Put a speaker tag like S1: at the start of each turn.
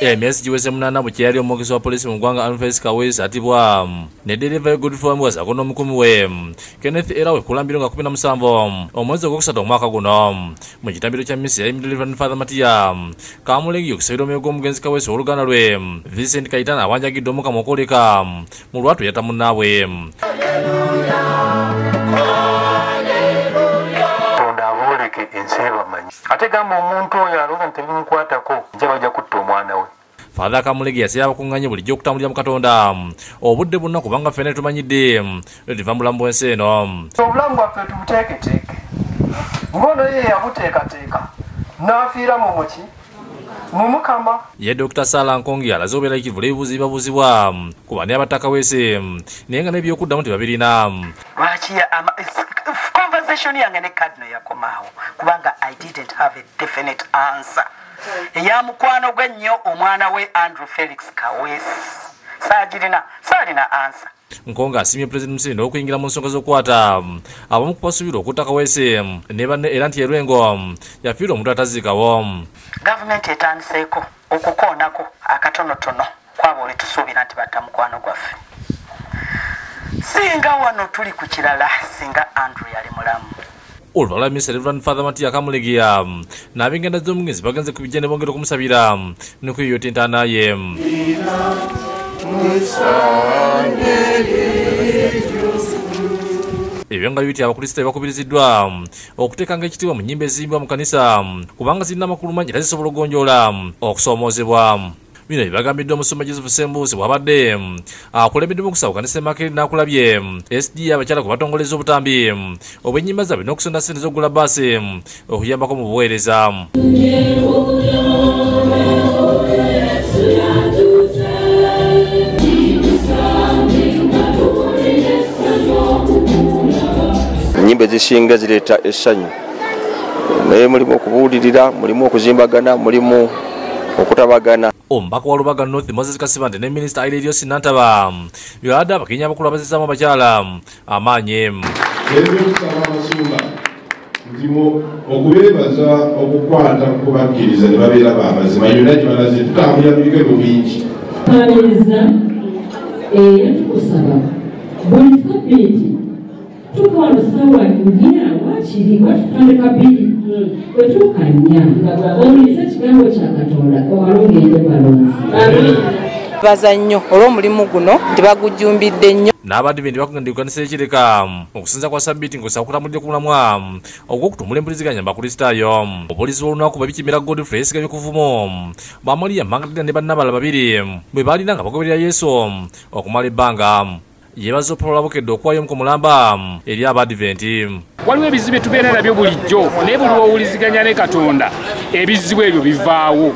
S1: Emyezi giweze munana bwe kyali omwogezi wa poliisi mu ggwanga Alphonse Kaweesi atibwa ne dereva Good Form wazako n'omukumi we Kenneth Erawe kulambiro nga 17 omwezi ogwokusatu omwaka guno mu kitambiro kya misi ya Reverend Father Matiya Kamulengi okusabira omwoyo gw'omugenzi Kaweesi oluganda lwe Vincent Kaitana awanjagidde omukama okwoleka mu lwatu yata munnaabwe.
S2: Ate gamba omuntu oyo alooza nti tebimukwatako nja bajja kutta omwana we.
S1: Father Kamulengi yasaba abakunganye bulijjo okutambulira mu Katonda obudde bonna kubanga ffenna tumanyidde liva mu bulamu bw'ensi eno.
S2: Obulamu bwaffe tubuteeketeeke ngono ye yabuteekateeka n'afiira mu muki mu Mukama.
S1: Ye Dr. Sala Nkongi alaze obeera ekivula ebibuuzibwa ku bani abatta Kaweesi naye nga n'ebyokuddamu tebabirina.
S3: Lwaki conversation yange ne Kadno yakomaawo kubanga I didn't have a definite answer. Eya mukwano gwe nnyo omwana we Andrew Felix Kaweesi saalina answer.
S1: Nkonga asimye President Musinde okuyingira mu nsonga z'okukwata abamu ku basuubira okutta Kaweesi ne banne era nti Erwengo yafiirwa omuntu ataziikawo.
S3: Gavumenti etandiseeko okukoonako akatonotono kwabo ole tusuubira nti batta mukwano gwaffe. Singa wano tuli ku kirala singa Andrew yali mulamu.
S1: Oluvala Mr. Reverend Father Matiya Kamulengi n'ab'enganda z'omugenzi bagenze ku bijja ne bongera okumusabira ne kuyiyota naye. Ebyo nga bibiti abakristaayo bakubiriziddwa okuteekanga ekitiibwa mu nnyimba eziyimbwa mu kanisa kubanga zirina amakulu mangi era zisobola ogonjoola okusoomoozebwa. Bino bibagambiddwa omusumba Joseph Sembuusi bw'abadde akulembeddemu okusaba kanisa Makeri n'akulabye SD abakyala ku batongoleza obutambi obw'ennyimba zaabwe n'okusonda ssente z'okugula baasi okuyambako mu buweereza.
S4: Ennyimba ezisinga zireeta essanyu naye mulimu okubuulirira, mulimu okuzimbagana, mulimu okutabagana.
S1: Omubaka wa Lubaga North Moses Kasibante ne Minisita Ailerios Nantaba byabadde abakenya abakulu abazizaamu abakyala amaanyi.
S5: Ebyokusaba abasumba ndimo okubeebaza okukwata kubakkiriza ne babeera b'amazima yonna gye balaze tutambulira mu bigero bingi.
S6: Paliriza era tukusaba buli sabbiiti tukola sawa nnya wakiri watutandika bbiri wetuuka nnya owuliriza ekigambo kya Katonda owalongedde balonzi.
S7: Baza nnyo olw'omulimu guno tebagujjumbidde nnyo.
S1: N'Abadiventi bakugenda ekkanisa y'Ekireka okusinza kwa sabbiiti ng'osaba okutambulira ku mulamwa ogw'okutumbula empuliziganya mu bakristaayo. Obupoliisi b'olunaku babikimira Godfrey yeesigamye kuvumu Bamaliya Magdalena ne bannabala babiri bwe baalina nga bagoberera Yesu okumala ebbanga. Yebaza Paul Bukedde okuwaayo ku mulamba eri Abadiventi.
S8: Waliwo ebizibu bye tubeera nabyo bulijjo naye buli w'owuliziganya ne Katonda ebizibu ebyo bivaawo.